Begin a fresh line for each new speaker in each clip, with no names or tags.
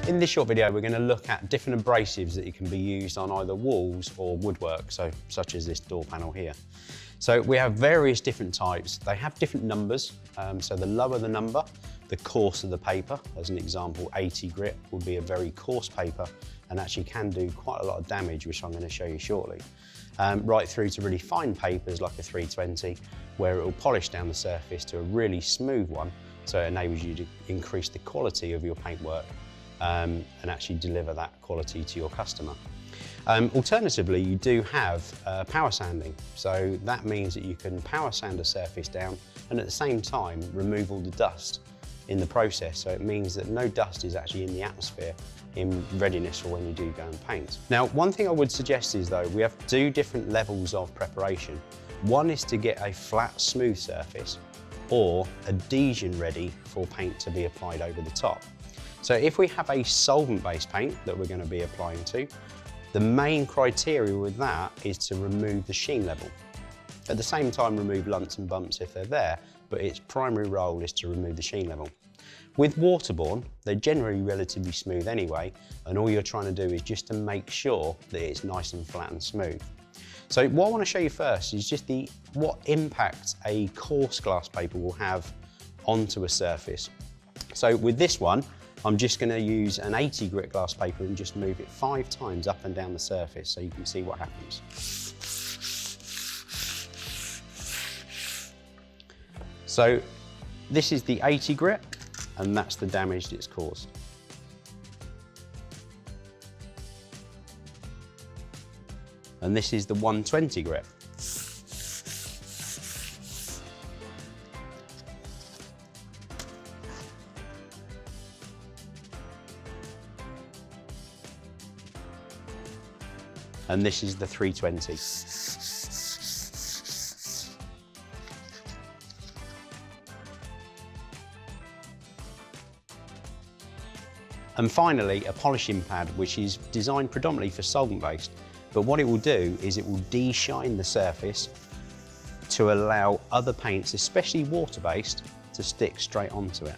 In this short video, we're going to look at different abrasives that can be used on either walls or woodwork, such as this door panel here. So we have various different types. They have different numbers, so the lower the number, the coarser the paper. As an example, 80 grit would be a very coarse paper and actually can do quite a lot of damage, which I'm going to show you shortly. Right through to really fine papers like a 320, where it will polish down the surface to a really smooth one, so it enables you to increase the quality of your paintwork and actually deliver that quality to your customer. Alternatively, you do have power sanding. So that means that you can power sand a surface down and at the same time remove all the dust in the process. So it means that no dust is actually in the atmosphere in readiness for when you do go and paint. Now, one thing I would suggest is though, we have two different levels of preparation. One is to get a flat, smooth surface or adhesion ready for paint to be applied over the top. So if we have a solvent-based paint that we're going to be applying to, the main criteria with that is to remove the sheen level. At the same time, remove lumps and bumps if they're there, but its primary role is to remove the sheen level. With waterborne, they're generally relatively smooth anyway, and all you're trying to do is just to make sure that it's nice and flat and smooth. So what I want to show you first is just what impact a coarse glass paper will have onto a surface. So with this one, I'm just going to use an 80 grit glass paper and just move it 5 times up and down the surface so you can see what happens. So this is the 80 grit and that's the damage it's caused. And this is the 120 grit. And this is the 320. And finally, a polishing pad, which is designed predominantly for solvent-based, but what it will do is it will de-shine the surface to allow other paints, especially water-based, to stick straight onto it.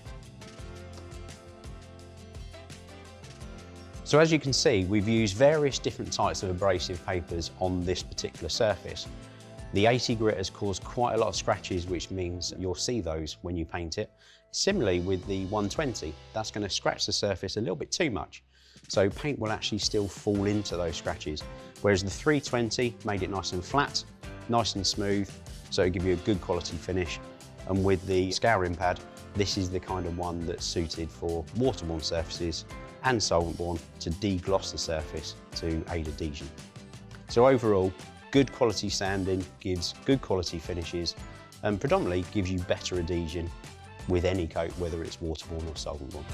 So as you can see, we've used various different types of abrasive papers on this particular surface. The 80 grit has caused quite a lot of scratches, which means you'll see those when you paint it. Similarly with the 120, that's going to scratch the surface a little bit too much. So paint will actually still fall into those scratches. Whereas the 320 made it nice and flat, nice and smooth, so it'll give you a good quality finish. And with the scouring pad, this is the kind of one that's suited for waterborne surfaces and solvent-borne to de-gloss the surface to aid adhesion. So overall, good quality sanding gives good quality finishes and predominantly gives you better adhesion with any coat, whether it's waterborne or solvent-borne.